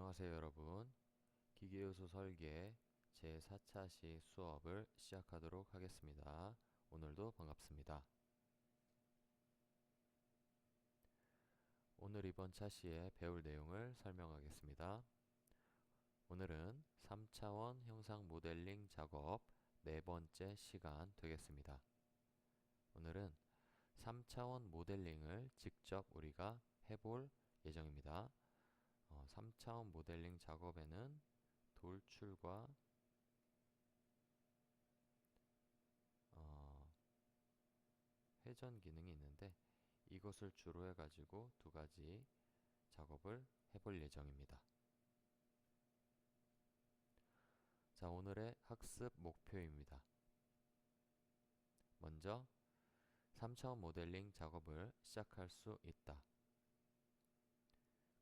안녕하세요 여러분. 기계요소 설계 제4차시 수업을 시작하도록 하겠습니다. 오늘도 반갑습니다. 오늘 이번 차시에 배울 내용을 설명하겠습니다. 오늘은 3차원 형상 모델링 작업 네 번째 시간 되겠습니다. 오늘은 3차원 모델링을 직접 우리가 해볼 예정입니다. 3차원 모델링 작업에는 돌출과 회전 기능이 있는데 이것을 주로 해가지고 두 가지 작업을 해볼 예정입니다. 자, 오늘의 학습 목표입니다. 먼저 3차원 모델링 작업을 시작할 수 있다.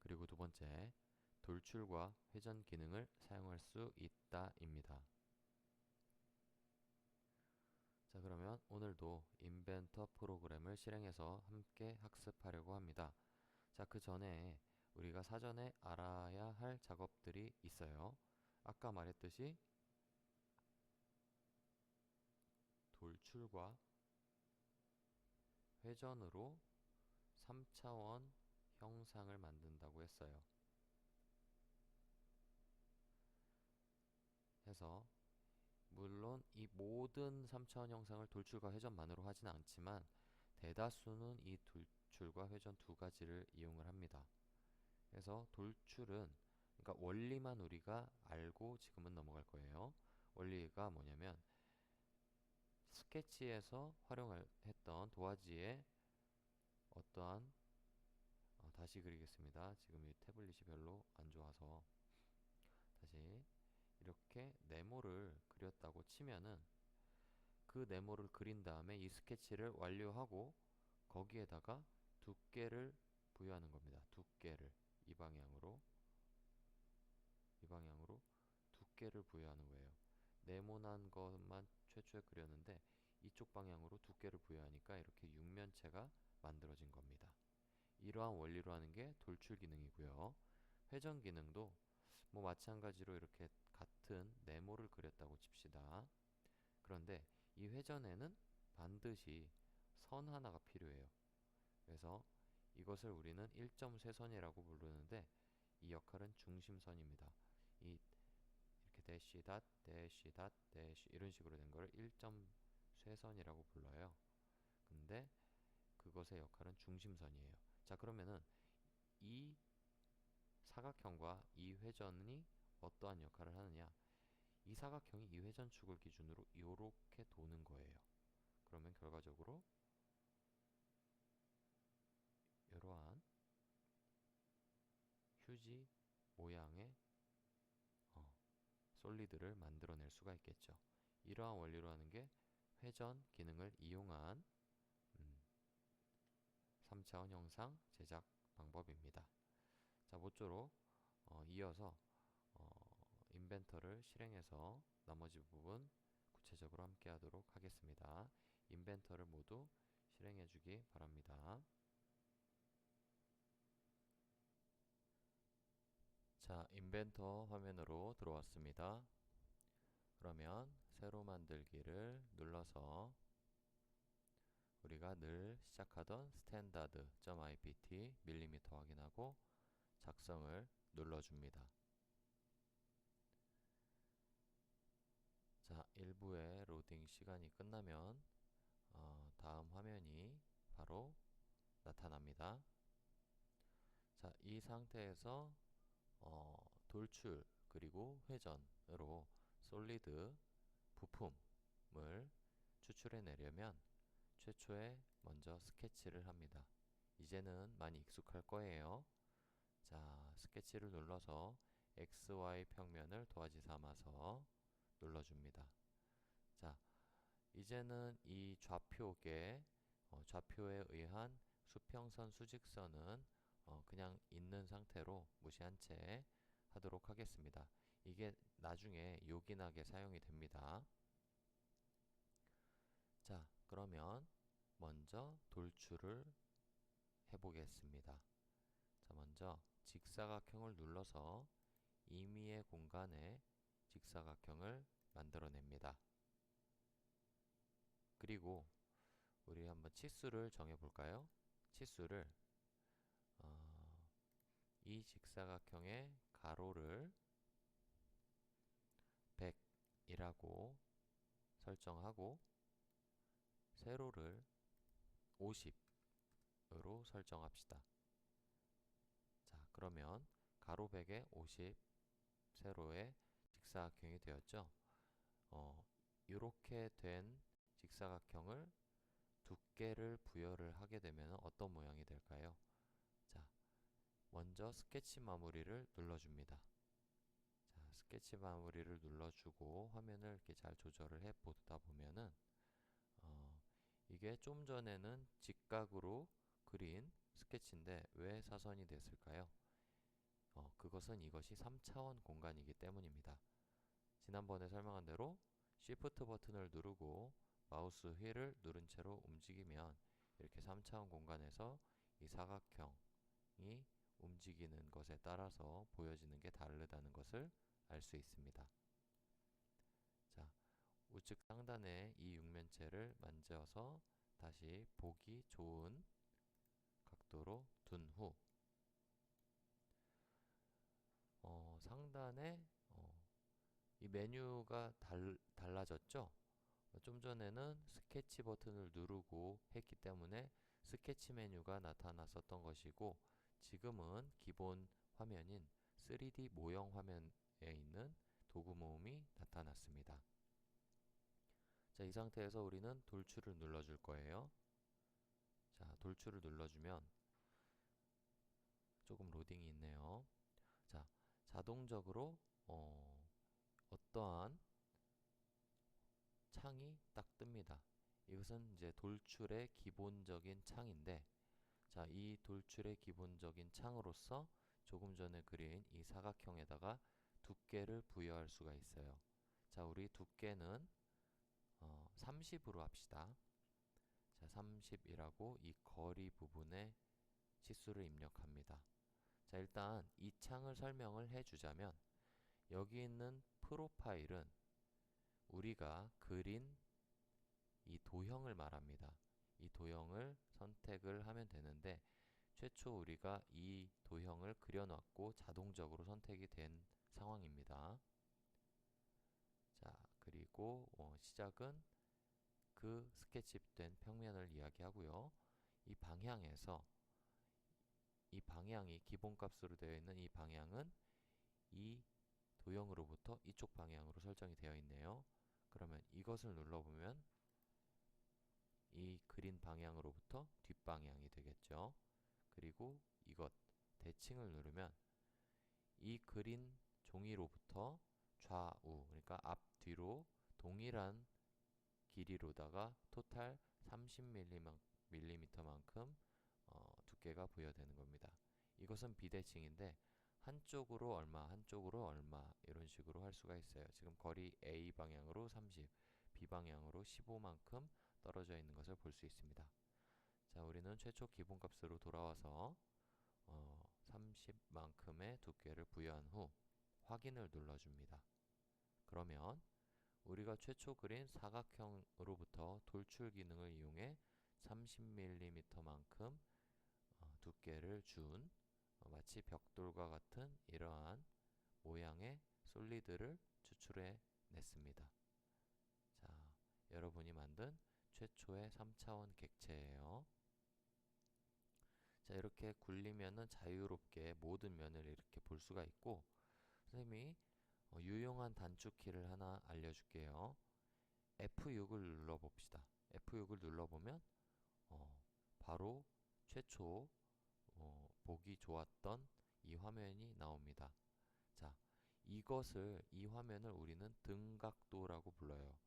그리고 두 번째, 돌출과 회전 기능을 사용할 수 있다 입니다. 자, 그러면 오늘도 인벤터 프로그램을 실행해서 함께 학습하려고 합니다. 자, 그 전에 우리가 사전에 알아야 할 작업들이 있어요. 아까 말했듯이 돌출과 회전으로 3차원 형상을 만든다고 했어요. 해서 물론 이 모든 3차원 형상을 돌출과 회전만으로 하진 않지만 대다수는 이 돌출과 회전 두 가지를 이용을 합니다. 그래서 돌출은 그러니까 원리만 우리가 알고 지금은 넘어갈 거예요. 원리가 뭐냐면 스케치에서 활용했던 도화지에 어떠한 다시 그리겠습니다. 지금 이 태블릿이 별로 안 좋아서 다시 이렇게 네모를 그렸다고 치면은 그 네모를 그린 다음에 이 스케치를 완료하고 거기에다가 두께를 부여하는 겁니다. 두께를 이 방향으로 두께를 부여하는 거예요. 네모난 것만 최초에 그렸는데 이쪽 방향으로 두께를 부여하니까 이렇게 육면체가 만들어진 겁니다. 이러한 원리로 하는 게 돌출 기능이고요. 회전 기능도 뭐 마찬가지로 이렇게 같은 네모를 그렸다고 칩시다. 그런데 이 회전에는 반드시 선 하나가 필요해요. 그래서 이것을 우리는 일점 쇄선이라고 부르는데 이 역할은 중심선입니다. 이렇게 대시 닷 대시 닷 대시 이런 식으로 된 거를 일점 쇄선이라고 불러요. 근데 그것의 역할은 중심선이에요. 자, 그러면은 이 사각형과 이 회전이 어떠한 역할을 하느냐? 이 사각형이 이 회전축을 기준으로 이렇게 도는 거예요. 그러면 결과적으로 이러한 휴지 모양의 솔리드를 만들어낼 수가 있겠죠. 이러한 원리로 하는 게 회전 기능을 이용한 3차원 형상 제작 방법입니다. 자, 모쪼록 이어서 인벤터를 실행해서 나머지 부분 구체적으로 함께 하도록 하겠습니다. 인벤터를 모두 실행해 주기 바랍니다. 자, 인벤터 화면으로 들어왔습니다. 그러면 새로 만들기를 눌러서 우리가 늘 시작하던 standard.ipt 밀리미터 확인하고 작성을 눌러줍니다. 자, 일부의 로딩 시간이 끝나면 다음 화면이 바로 나타납니다. 자, 이 상태에서 돌출 그리고 회전으로 솔리드 부품을 추출해 내려면 최초에 먼저 스케치를 합니다. 이제는 많이 익숙할 거예요. 자, 스케치를 눌러서 XY 평면을 도화지 삼아서 눌러줍니다. 자, 이제는 이 좌표에 의한 수평선, 수직선은 그냥 있는 상태로 무시한 채 하도록 하겠습니다. 이게 나중에 요긴하게 사용이 됩니다. 자, 그러면 먼저 돌출을 해보겠습니다. 자, 먼저 직사각형을 눌러서 임의의 공간에 직사각형을 만들어냅니다. 그리고 우리 한번 치수를 정해볼까요? 치수를 이 직사각형의 가로를 100이라고 설정하고 세로를 50으로 설정합시다. 자, 그러면 가로 100에 50, 세로에 직사각형이 되었죠? 이렇게 된 직사각형을 두께를 부여를 하게 되면 어떤 모양이 될까요? 자, 먼저 스케치 마무리를 눌러줍니다. 자, 스케치 마무리를 눌러주고 화면을 이렇게 잘 조절을 해 보다 보면은 이게 좀 전에는 직각으로 그린 스케치인데 왜 사선이 됐을까요? 그것은 이것이 3차원 공간이기 때문입니다. 지난번에 설명한 대로 Shift 버튼을 누르고 마우스 휠을 누른 채로 움직이면 이렇게 3차원 공간에서 이 사각형이 움직이는 것에 따라서 보여지는 게 다르다는 것을 알 수 있습니다. 자, 우측 상단의 이 육면체를 만져서 다시 보기 좋은 각도로 둔 후 상단에 이 메뉴가 달라졌죠? 좀 전에는 스케치 버튼을 누르고 했기 때문에 스케치 메뉴가 나타났었던 것이고 지금은 기본 화면인 3D 모형 화면에 있는 도구 모음이 나타났습니다. 자, 이 상태에서 우리는 돌출을 눌러줄 거예요. 자, 돌출을 눌러주면 조금 로딩이 있네요. 자, 자동적으로 어떠한 창이 딱 뜹니다. 이것은 이제 돌출의 기본적인 창인데, 자, 이 돌출의 기본적인 창으로서 조금 전에 그린 이 사각형에다가 두께를 부여할 수가 있어요. 자, 우리 두께는 30으로 합시다. 자, 30이라고 이 거리 부분에 치수를 입력합니다. 자, 일단 이 창을 설명을 해주자면 여기 있는 프로파일은 우리가 그린 이 도형을 말합니다. 이 도형을 선택을 하면 되는데 최초 우리가 이 도형을 그려놨고 자동적으로 선택이 된 상황입니다. 자, 그리고 시작은 그 스케치된 평면을 이야기하고요. 이 방향에서 이 방향이 기본값으로 되어 있는 이 방향은 이 도형으로부터 이쪽 방향으로 설정이 되어 있네요. 그러면 이것을 눌러보면 이 그린 방향으로부터 뒷방향이 되겠죠. 그리고 이것 대칭을 누르면 이 그린 종이로부터 좌우, 그러니까 앞뒤로 동일한 길이로다가 토탈 30mm만큼 두께가 부여되는 겁니다. 이것은 비대칭인데 한쪽으로 얼마, 한쪽으로 얼마 이런 식으로 할 수가 있어요. 지금 거리 A 방향으로 30, B 방향으로 15만큼 떨어져 있는 것을 볼 수 있습니다. 자, 우리는 최초 기본값으로 돌아와서 30만큼의 두께를 부여한 후 확인을 눌러줍니다. 그러면 우리가 최초 그린 사각형으로부터 돌출 기능을 이용해 30mm만큼 두께를 준 마치 벽돌과 같은 이러한 모양의 솔리드를 추출해 냈습니다. 자, 여러분이 만든 최초의 3차원 객체예요. 자, 이렇게 굴리면은 자유롭게 모든 면을 이렇게 볼 수가 있고 선생님이 유용한 단축키를 하나 알려줄게요. F6을 눌러봅시다. F6을 눌러보면 바로 최초 보기 좋았던 이 화면이 나옵니다. 자, 이 화면을 우리는 등각도라고 불러요.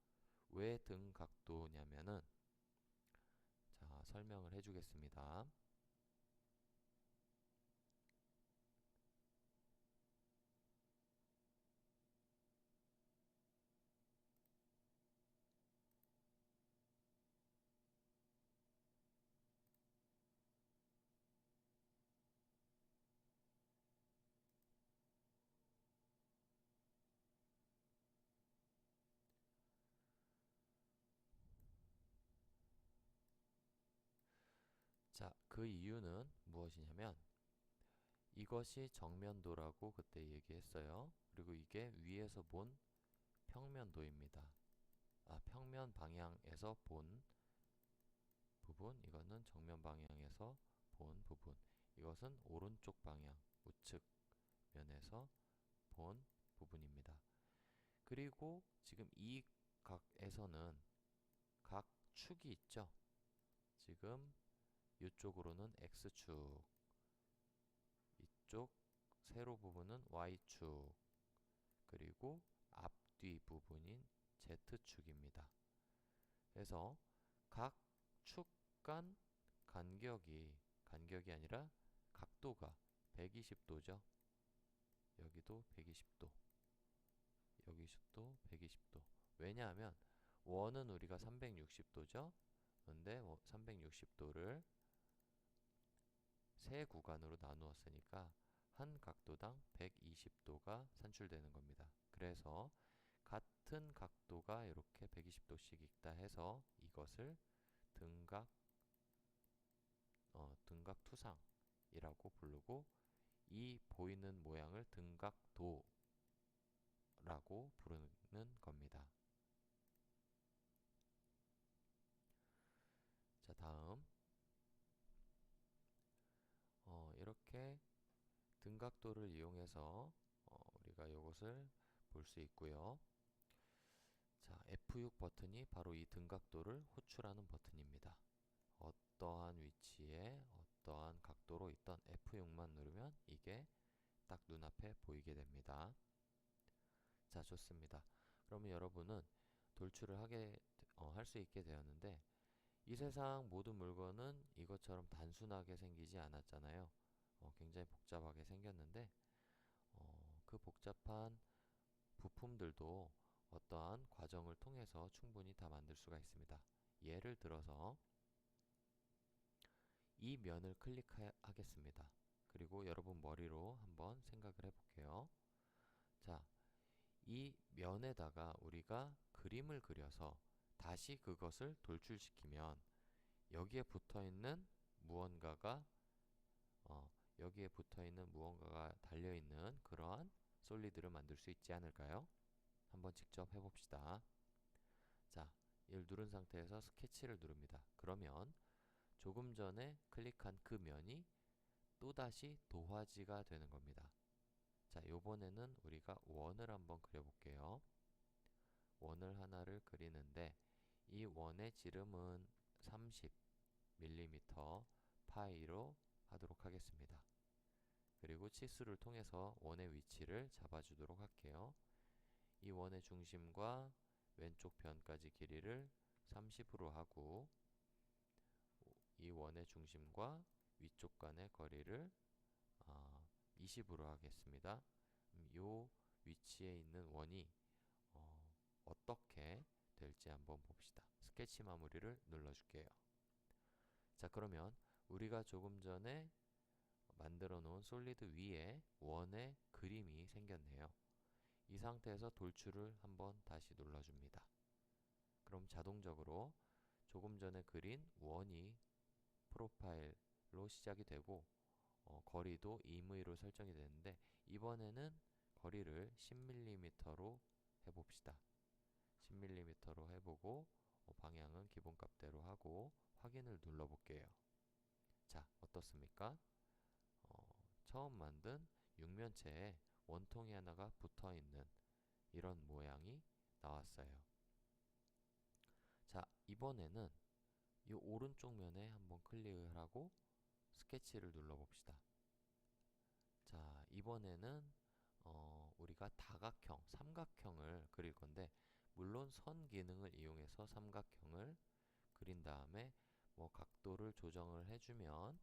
왜 등각도냐면은 자, 설명을 해주겠습니다. 자, 그 이유는 무엇이냐면 이것이 정면도라고 그때 얘기했어요. 그리고 이게 위에서 본 평면도입니다. 평면 방향에서 본 부분, 이거는 정면 방향에서 본 부분. 이것은 오른쪽 방향, 우측 면에서 본 부분입니다. 그리고 지금 이 각에서는 각 축이 있죠. 지금 이쪽으로는 X축, 이쪽 세로 부분은 Y축, 그리고 앞뒤 부분인 Z축입니다. 그래서 각 축 간 간격이 아니라 각도가 120도죠. 여기도 120도, 여기도 120도. 왜냐하면 원은 우리가 360도죠. 근데 360도를 세 구간으로 나누었으니까 한 각도당 120도가 산출되는 겁니다. 그래서 같은 각도가 이렇게 120도씩 있다 해서 이것을 등각투상이라고 부르고, 이 보이는 모양을 등각도라고 부르는 겁니다. 자, 다음 이렇게 등각도를 이용해서 우리가 이것을 볼 수 있고요. 자, F6 버튼이 바로 이 등각도를 호출하는 버튼입니다. 어떠한 위치에 어떠한 각도로 있던 F6만 누르면 이게 딱 눈앞에 보이게 됩니다. 자, 좋습니다. 그러면 여러분은 돌출을 할 수 있게 되었는데, 이 세상 모든 물건은 이것처럼 단순하게 생기지 않았잖아요. 굉장히 복잡하게 생겼는데, 그 복잡한 부품들도 어떠한 과정을 통해서 충분히 다 만들 수가 있습니다. 예를 들어서 이 면을 클릭하겠습니다. 그리고 여러분 머리로 한번 생각을 해볼게요. 자, 이 면에다가 우리가 그림을 그려서 다시 그것을 돌출시키면 여기에 붙어있는 무언가가 여기에 붙어있는 무언가가 달려있는 그러한 솔리드를 만들 수 있지 않을까요? 한번 직접 해봅시다. 자, 이를 누른 상태에서 스케치를 누릅니다. 그러면 조금 전에 클릭한 그 면이 또다시 도화지가 되는 겁니다. 자, 요번에는 우리가 원을 한번 그려볼게요. 원을 하나를 그리는데 이 원의 지름은 30mm 파이로 하도록 하겠습니다. 그리고 치수를 통해서 원의 위치를 잡아주도록 할게요. 이 원의 중심과 왼쪽 변까지 길이를 30으로 하고, 이 원의 중심과 위쪽 간의 거리를 20으로 하겠습니다. 이 위치에 있는 원이 어떻게 될지 한번 봅시다. 스케치 마무리를 눌러줄게요. 자, 그러면 우리가 조금 전에 만들어 놓은 솔리드 위에 원의 그림이 생겼네요. 이 상태에서 돌출을 한번 다시 눌러줍니다. 그럼 자동적으로 조금 전에 그린 원이 프로파일로 시작이 되고, 거리도 임의로 설정이 되는데, 이번에는 거리를 10mm로 해봅시다. 10mm로 해보고 방향은 기본값대로 하고 확인을 눌러볼게요. 자, 어떻습니까? 처음 만든 육면체에 원통이 하나가 붙어있는 이런 모양이 나왔어요. 자, 이번에는 이 오른쪽 면에 한번 클릭을 하고 스케치를 눌러봅시다. 자, 이번에는 우리가 다각형, 삼각형을 그릴 건데, 물론 선 기능을 이용해서 삼각형을 그린 다음에 각도를 조정을 해주면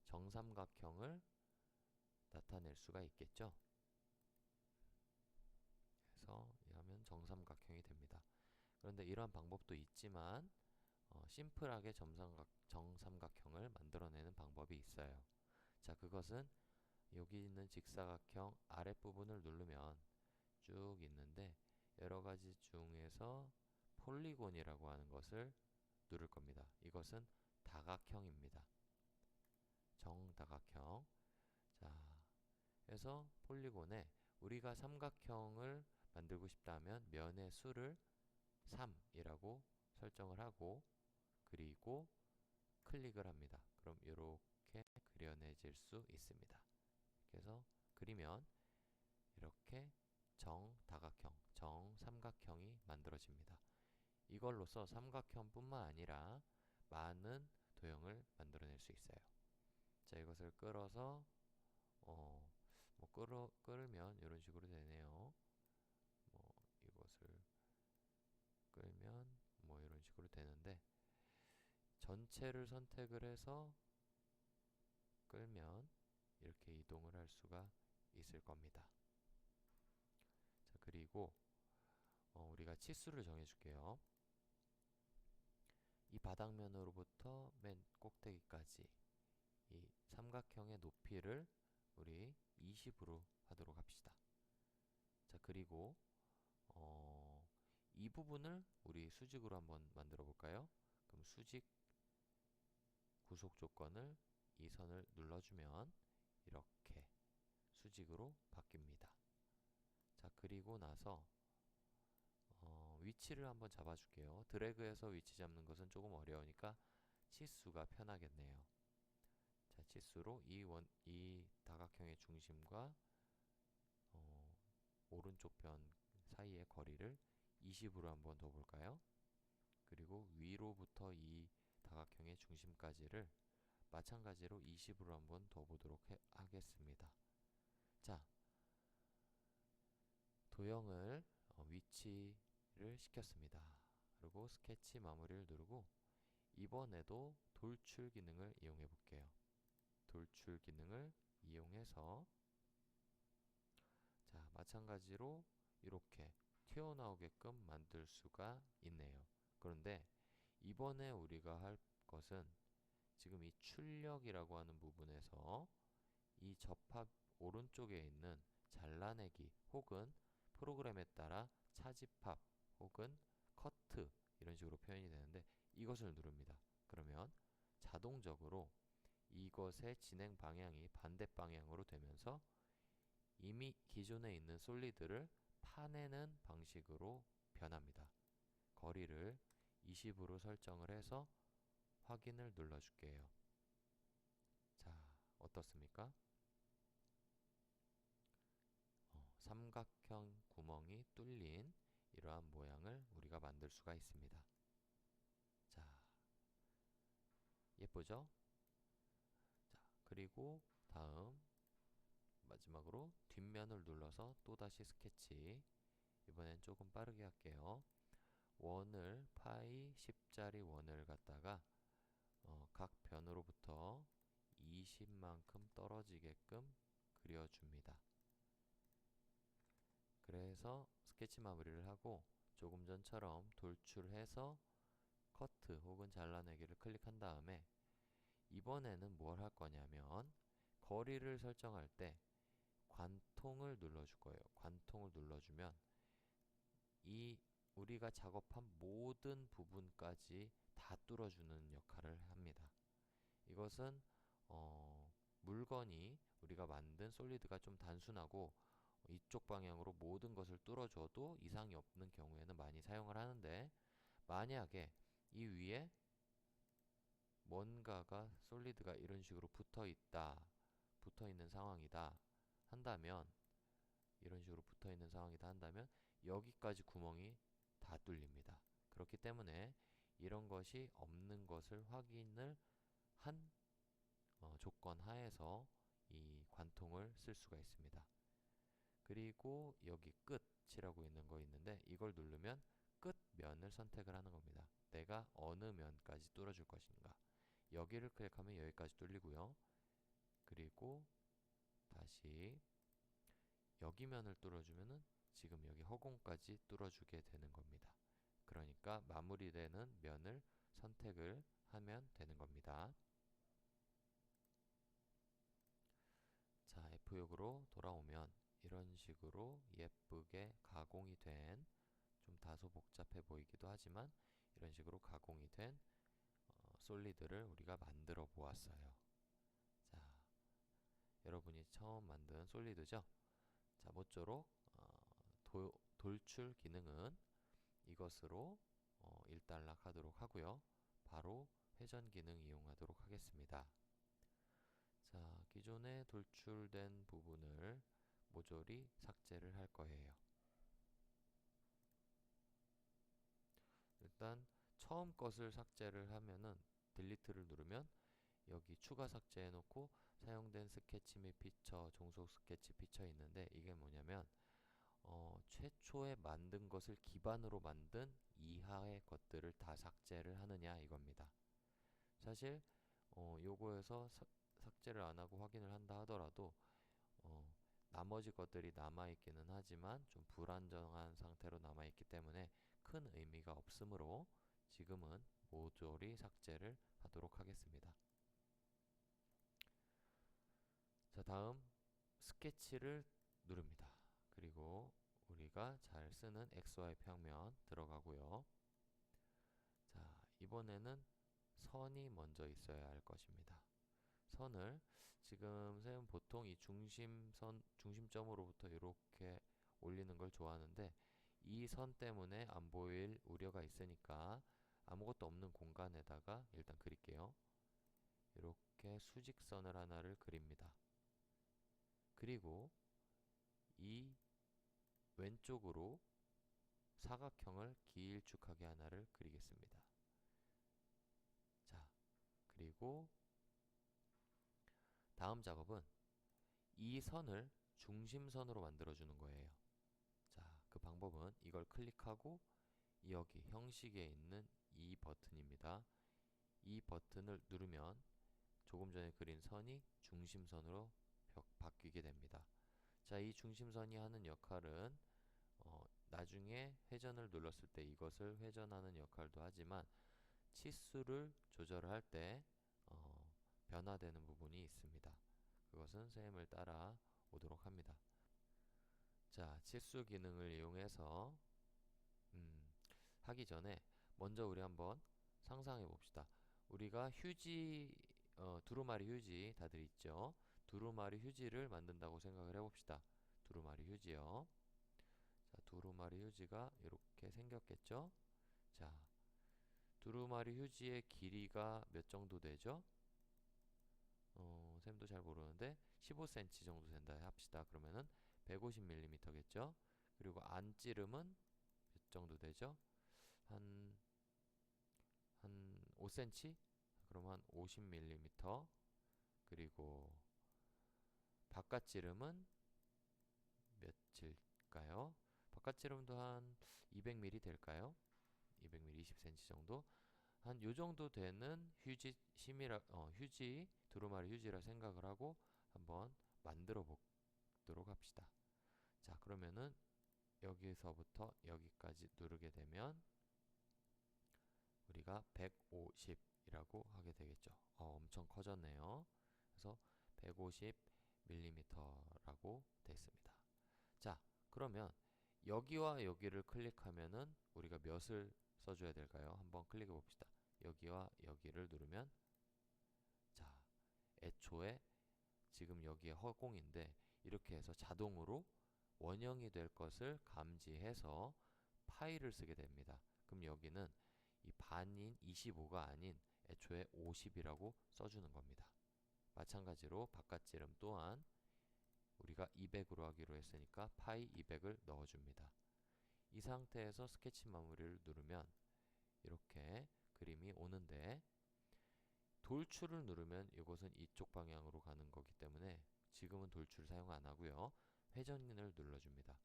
정삼각형을 나타낼 수가 있겠죠. 그래서 이러면 정삼각형이 됩니다. 그런데 이러한 방법도 있지만 심플하게 정삼각형을 만들어내는 방법이 있어요. 자, 그것은 여기 있는 직사각형 아랫부분을 누르면 쭉 있는데, 여러가지 중에서 폴리곤이라고 하는 것을 누를 겁니다. 이것은 정다각형입니다. 정다각형. 자, 그래서 폴리곤에 우리가 삼각형을 만들고 싶다면 면의 수를 3이라고 설정을 하고, 그리고 클릭을 합니다. 그럼 이렇게 그려내질 수 있습니다. 그래서 그리면 이렇게 정다각형, 정삼각형이 만들어집니다. 이걸로써 삼각형뿐만 아니라 많은 도형을 만들어낼 수 있어요. 자, 이것을 끌어서 끌면 이런 식으로 되네요. 이것을 끌면 이런 식으로 되는데, 전체를 선택을 해서 끌면 이렇게 이동을 할 수가 있을 겁니다. 자, 그리고 우리가 치수를 정해줄게요. 이 바닥면으로부터 맨 꼭대기까지 이 삼각형의 높이를 우리 20으로 하도록 합시다. 자, 그리고 이 부분을 우리 수직으로 한번 만들어 볼까요? 그럼 수직 구속 조건을 이 선을 눌러주면 이렇게 수직으로 바뀝니다. 자, 그리고 나서 위치를 한번 잡아줄게요. 드래그해서 위치 잡는 것은 조금 어려우니까 치수가 편하겠네요. 자, 치수로 이 다각형의 중심과 오른쪽 변 사이의 거리를 20으로 한번 더 볼까요? 그리고 위로부터 이 다각형의 중심까지를 마찬가지로 20으로 한번 더 보도록 하겠습니다. 자, 도형을 위치를 시켰습니다. 그리고 스케치 마무리를 누르고 이번에도 돌출 기능을 이용해 볼게요. 돌출 기능을 이용해서 자, 마찬가지로 이렇게 튀어나오게끔 만들 수가 있네요. 그런데 이번에 우리가 할 것은 지금 이 출력이라고 하는 부분에서 이 접합 오른쪽에 있는 잘라내기 혹은 프로그램에 따라 차집합 혹은 커트 이런 식으로 표현이 되는데, 이것을 누릅니다. 그러면 자동적으로 이것의 진행 방향이 반대 방향으로 되면서 이미 기존에 있는 솔리드를 파내는 방식으로 변합니다. 거리를 20으로 설정을 해서 확인을 눌러줄게요. 자, 어떻습니까? 삼각형 구멍이 뚫린 이러한 모양을 우리가 만들 수가 있습니다. 자, 예쁘죠? 자, 그리고 다음 마지막으로 뒷면을 눌러서 또다시 스케치. 이번엔 조금 빠르게 할게요. 원을 파이 10짜리 원을 갖다가 각 변으로부터 20만큼 떨어지게끔 그려줍니다. 그래서 스케치 마무리를 하고 조금 전처럼 돌출해서 커트 혹은 잘라내기를 클릭한 다음에 이번에는 뭘 할 거냐면 거리를 설정할 때 관통을 눌러줄 거예요. 관통을 눌러주면 이 우리가 작업한 모든 부분까지 다 뚫어주는 역할을 합니다. 이것은 물건이 우리가 만든 솔리드가 좀 단순하고 이쪽 방향으로 모든 것을 뚫어줘도 이상이 없는 경우에는 많이 사용을 하는데, 만약에 이 위에 뭔가가 솔리드가 이런 식으로 붙어 있는 상황이다 한다면, 이런 식으로 붙어 있는 상황이다 한다면 여기까지 구멍이 다 뚫립니다. 그렇기 때문에 이런 것이 없는 것을 확인을 한 조건 하에서 이 관통을 쓸 수가 있습니다. 그리고 여기 끝이라고 있는 거 있는데 이걸 누르면 끝면을 선택을 하는 겁니다. 내가 어느 면까지 뚫어줄 것인가. 여기를 클릭하면 여기까지 뚫리고요. 그리고 다시 여기 면을 뚫어주면은 지금 여기 허공까지 뚫어주게 되는 겁니다. 그러니까 마무리되는 면을 선택을 하면 되는 겁니다. 자, F욕으로 돌아오면 이런 식으로 예쁘게 가공이 된, 좀 다소 복잡해 보이기도 하지만 이런 식으로 가공이 된 솔리드를 우리가 만들어 보았어요. 자, 여러분이 처음 만든 솔리드죠? 자, 모쪼록 돌출 기능은 이것으로 일단락하도록 하고요. 바로 회전 기능 이용하도록 하겠습니다. 자, 기존에 돌출된 부분을 모조리 삭제를 할 거예요. 일단 처음 것을 삭제를 하면은 딜리트를 누르면 여기 추가 삭제해 놓고 사용된 스케치 및 피처, 종속 스케치 피처 있는데 이게 뭐냐면 최초에 만든 것을 기반으로 만든 이하의 것들을 다 삭제를 하느냐 이겁니다. 사실 요거에서 삭제를 안 하고 확인을 한다 하더라도 나머지 것들이 남아있기는 하지만 좀 불안정한 상태로 남아있기 때문에 큰 의미가 없으므로 지금은 모조리 삭제를 하도록 하겠습니다. 자, 다음 스케치를 누릅니다. 그리고 우리가 잘 쓰는 XY 평면 들어가고요. 자, 이번에는 선이 먼저 있어야 할 것입니다. 선을 지금 쌤은 보통 이 중심점으로부터 이렇게 올리는 걸 좋아하는데 이 선 때문에 안 보일 우려가 있으니까 아무것도 없는 공간에다가 일단 그릴게요. 이렇게 수직선을 하나를 그립니다. 그리고 이 왼쪽으로 사각형을 길쭉하게 하나를 그리겠습니다. 자, 그리고 다음 작업은 이 선을 중심선으로 만들어주는 거예요. 자, 그 방법은 이걸 클릭하고 여기 형식에 있는 이 버튼입니다. 이 버튼을 누르면 조금 전에 그린 선이 중심선으로 바뀌게 됩니다. 자, 이 중심선이 하는 역할은 나중에 회전을 눌렀을 때 이것을 회전하는 역할도 하지만 치수를 조절할 때 변화되는 부분이 있습니다. 그것은 선생님을 따라 오도록 합니다. 자, 치수 기능을 이용해서 하기 전에 먼저 우리 한번 상상해 봅시다. 우리가 휴지, 두루마리 휴지 다들 있죠? 두루마리 휴지를 만든다고 생각을 해봅시다. 두루마리 휴지요. 자, 두루마리 휴지가 이렇게 생겼겠죠? 자, 두루마리 휴지의 길이가 몇 정도 되죠? 쌤도 잘 모르는데 15cm 정도 된다 합시다. 그러면은 150mm겠죠? 그리고 안찌름은 몇 정도 되죠? 한 5cm? 그럼 한 50mm. 그리고 바깥지름은 몇일까요? 바깥지름도 한 200mm 될까요? 200mm, 20cm 정도? 한 요 정도 되는 휴지 두루마리 휴지라 생각을 하고 한번 만들어 보도록 합시다. 자, 그러면은 여기서부터 여기까지 누르게 되면 우리가 150이라고 하게 되겠죠. 엄청 커졌네요. 그래서 150mm라고 됐습니다. 자, 그러면 여기와 여기를 클릭하면은 우리가 몇을 써줘야 될까요? 한번 클릭해 봅시다. 여기와 여기를 누르면 자, 애초에 지금 여기에 허공인데 이렇게 해서 자동으로 원형이 될 것을 감지해서 파이를 쓰게 됩니다. 그럼 여기는 이 반인 25가 아닌 애초에 50이라고 써주는 겁니다. 마찬가지로 바깥지름 또한 우리가 200으로 하기로 했으니까 파이 200을 넣어줍니다. 이 상태에서 스케치 마무리를 누르면 이렇게 그림이 오는데 돌출을 누르면 이것은 이쪽 방향으로 가는 거기 때문에 지금은 돌출 사용 안 하고요. 회전을 눌러줍니다.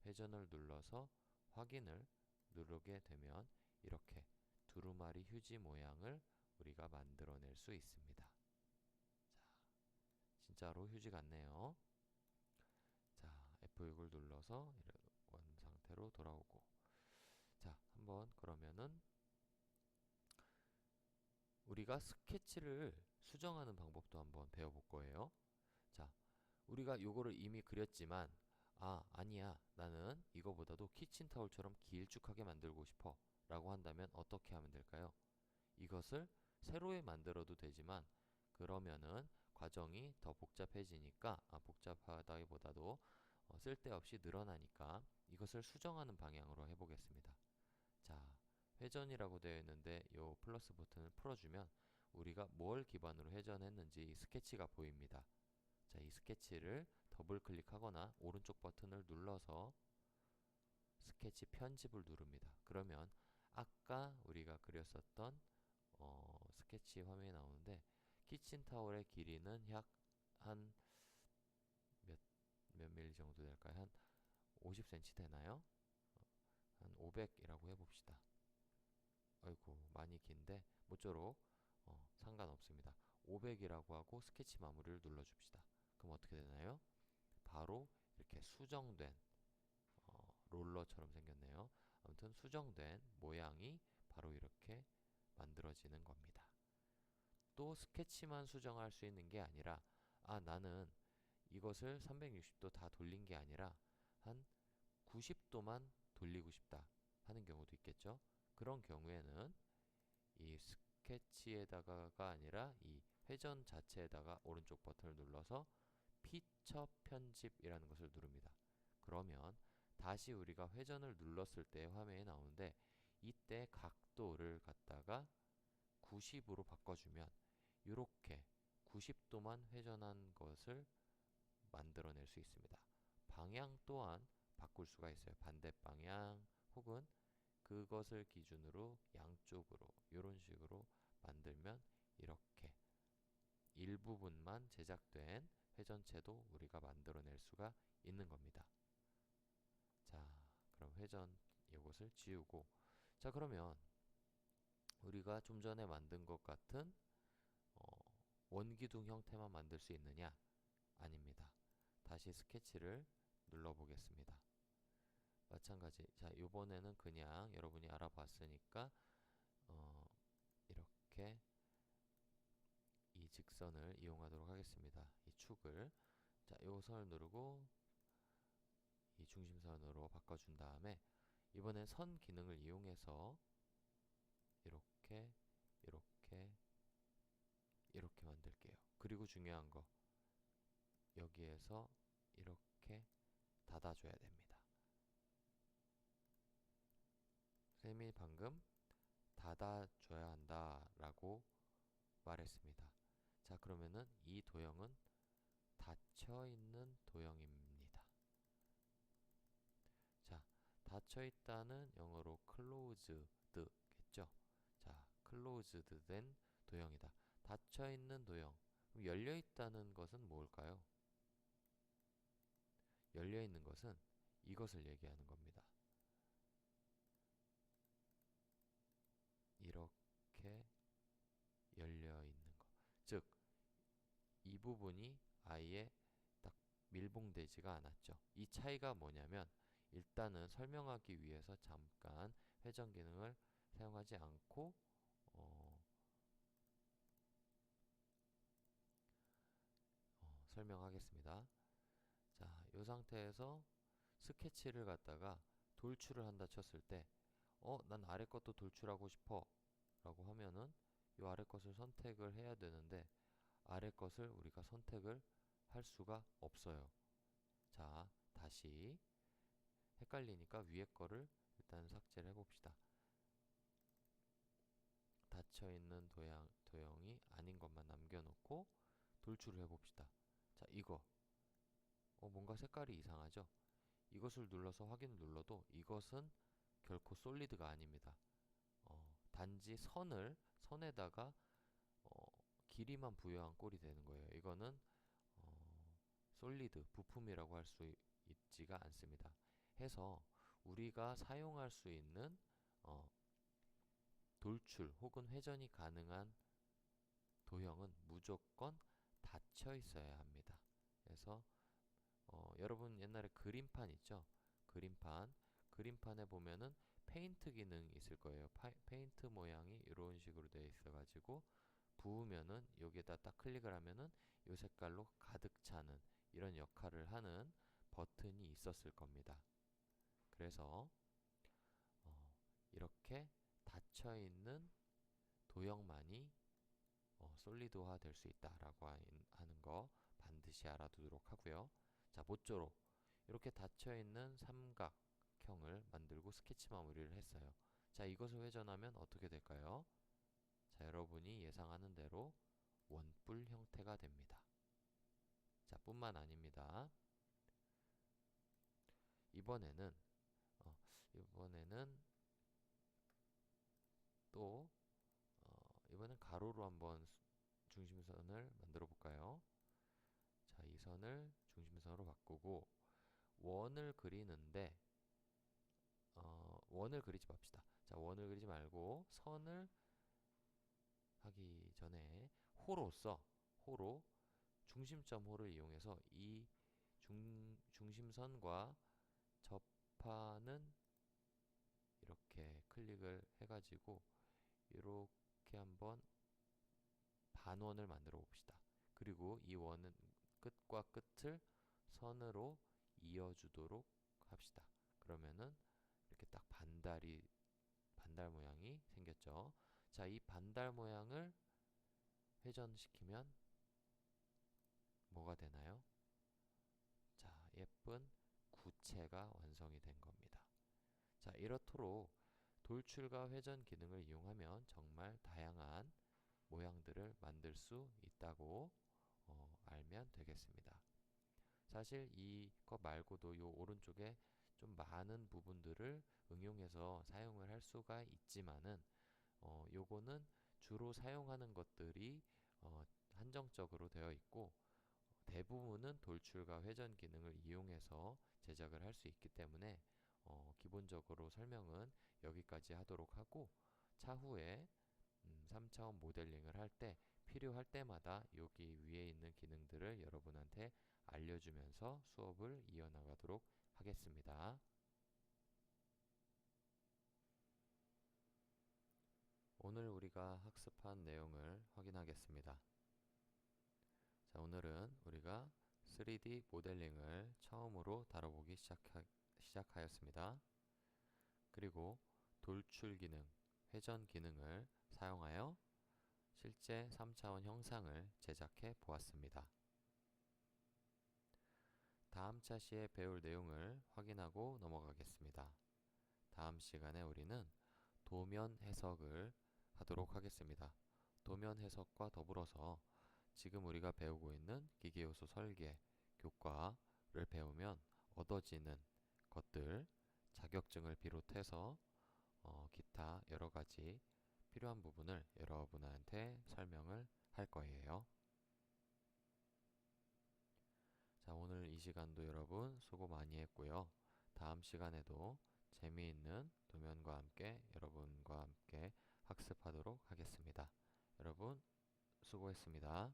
회전을 눌러서 확인을 누르게 되면 이렇게 두루마리 휴지 모양을 우리가 만들어낼 수 있습니다. 자, 진짜로 휴지 같네요. 자, F6을 눌러서 원 상태로 돌아오고 자, 한번 그러면은 우리가 스케치를 수정하는 방법도 한번 배워볼 거예요. 자, 우리가 요거를 이미 그렸지만 아니야. 나는 이거보다도 키친타올처럼 길쭉하게 만들고 싶어 라고 한다면 어떻게 하면 될까요? 이것을 새로 만들어도 되지만 그러면은 과정이 더 복잡해지니까 복잡하다기보다도 쓸데없이 늘어나니까 이것을 수정하는 방향으로 해보겠습니다. 자, 회전이라고 되어 있는데 이 플러스 버튼을 풀어주면 우리가 뭘 기반으로 회전했는지 이 스케치가 보입니다. 자, 이 스케치를 더블 클릭하거나 오른쪽 버튼을 눌러서 스케치 편집을 누릅니다. 그러면 아까 우리가 그렸었던 스케치 화면이 나오는데 키친타올의 길이는 약 한 몇 밀리 정도 될까요? 한 50cm 되나요? 한 500이라고 해봅시다. 아이고 많이 긴데 모쪼록 상관없습니다. 500이라고 하고 스케치 마무리를 눌러줍시다. 그럼 어떻게 되나요? 바로 이렇게 수정된 롤러처럼 생겼네요. 아무튼 수정된 모양이 바로 이렇게 만들어지는 겁니다. 또 스케치만 수정할 수 있는 게 아니라 나는 이것을 360도 다 돌린 게 아니라 한 90도만 돌리고 싶다 하는 경우도 있겠죠. 그런 경우에는 이 스케치에다가가 아니라 이 회전 자체에다가 오른쪽 버튼을 눌러서 피처 편집이라는 것을 누릅니다. 그러면 다시 우리가 회전을 눌렀을 때 화면이 나오는데 이때 각도를 갖다가 90으로 바꿔주면 이렇게 90도만 회전한 것을 만들어낼 수 있습니다. 방향 또한 바꿀 수가 있어요. 반대 방향 혹은 그것을 기준으로 양쪽으로 이런 식으로 만들면 이렇게 일부분만 제작된 회전체도 우리가 만들어낼 수가 있는 겁니다. 자, 그럼 회전 이것을 지우고 자, 그러면 우리가 좀 전에 만든 것 같은 원기둥 형태만 만들 수 있느냐? 아닙니다. 다시 스케치를 눌러보겠습니다. 마찬가지. 자, 이번에는 그냥 여러분이 알아봤으니까 이렇게 이 직선을 이용하도록 하겠습니다. 이 축을 자, 요 선을 누르고 이 중심선으로 바꿔준 다음에 이번엔 선 기능을 이용해서 이렇게 이렇게 이렇게 만들게요. 그리고 중요한 거 여기에서 이렇게 닫아줘야 됩니다. 쌤이 방금 닫아줘야 한다 라고 말했습니다. 자, 그러면은 이 도형은 닫혀있는 도형입니다. 자, 닫혀있다는 영어로 closed겠죠. 자, closed 된 도형이다. 닫혀있는 도형. 그럼 열려있다는 것은 뭘까요? 열려있는 것은 이것을 얘기하는 겁니다. 이렇게 열려있는 것. 즉, 이 부분이 아예 딱 밀봉되지가 않았죠. 이 차이가 뭐냐면 일단은 설명하기 위해서 잠깐 회전 기능을 사용하지 않고 설명하겠습니다. 자, 이 상태에서 스케치를 갖다가 돌출을 한다 쳤을 때 난 아래 것도 돌출하고 싶어 라고 하면은 이 아래 것을 선택을 해야 되는데 아래 것을 우리가 선택을 할 수가 없어요. 자, 다시 헷갈리니까 위에 거를 일단 삭제를 해봅시다. 닫혀있는 도형이 아닌 것만 남겨놓고 돌출을 해봅시다. 자, 이거 뭔가 색깔이 이상하죠? 이것을 눌러서 확인을 눌러도 이것은 결코 솔리드가 아닙니다. 단지 선에다가 길이만 부여한 꼴이 되는 거예요. 이거는 솔리드, 부품이라고 할 수 있지가 않습니다. 해서 우리가 사용할 수 있는 돌출 혹은 회전이 가능한 도형은 무조건 닫혀 있어야 합니다. 그래서 여러분 옛날에 그림판 있죠? 그림판에 보면은 페인트 기능이 있을 거예요. 페인트 모양이 이런 식으로 되어 있어 가지고 부으면은 여기에다 딱 클릭을 하면은 이 색깔로 가득 차는 이런 역할을 하는 버튼이 있었을 겁니다. 그래서 이렇게 닫혀 있는 도형만이 솔리드화 될 수 있다라고 하는 거 반드시 알아두도록 하고요. 자, 모쪼록 이렇게 닫혀있는 삼각형을 만들고 스케치 마무리를 했어요. 자, 이것을 회전하면 어떻게 될까요? 자, 여러분이 예상하는 대로 원뿔 형태가 됩니다. 자, 뿐만 아닙니다. 이번에는 어, 이번에는 또 이번엔 가로로 한번 중심선을 만들어 볼까요? 자, 이 선을 중심선으로 바꾸고 원을 그리는데 원을 그리지 맙시다. 자, 원을 그리지 말고 선을 하기 전에 호로 중심점 호를 이용해서 이 중심선과 접하는 이렇게 클릭을 해가지고 이렇게 한번 반원을 만들어 봅시다. 그리고 이 원은 끝과 끝을 선으로 이어주도록 합시다. 그러면은 이렇게 딱 반달 모양이 생겼죠. 자, 이 반달 모양을 회전시키면 뭐가 되나요? 자, 예쁜 구체가 완성이 된 겁니다. 자, 이렇도록 돌출과 회전 기능을 이용하면 정말 다양한 모양들을 만들 수 있다고 알면 되겠습니다. 사실 이것 말고도 요 오른쪽에 좀 많은 부분들을 응용해서 사용을 할 수가 있지만은 요거는 주로 사용하는 것들이 한정적으로 되어 있고 대부분은 돌출과 회전 기능을 이용해서 제작을 할 수 있기 때문에 기본적으로 설명은 여기까지 하도록 하고 차후에 3차원 모델링을 할 때 필요할 때마다 여기 위에 있는 기능들을 여러분한테 알려주면서 수업을 이어나가도록 하겠습니다. 오늘 우리가 학습한 내용을 확인하겠습니다. 자, 오늘은 우리가 3D 모델링을 처음으로 다뤄보기 시작하였습니다. 그리고 돌출 기능, 회전 기능을 사용하여 실제 3차원 형상을 제작해 보았습니다. 다음 차시에 배울 내용을 확인하고 넘어가겠습니다. 다음 시간에 우리는 도면 해석을 하도록 하겠습니다. 도면 해석과 더불어서 지금 우리가 배우고 있는 기계요소 설계, 교과를 배우면 얻어지는 것들, 자격증을 비롯해서 기타 여러가지 필요한 부분을 여러분한테 설명을 할 거예요. 자, 오늘 이 시간도 여러분 수고 많이 했고요. 다음 시간에도 재미있는 도면과 함께 여러분과 함께 학습하도록 하겠습니다. 여러분 수고했습니다.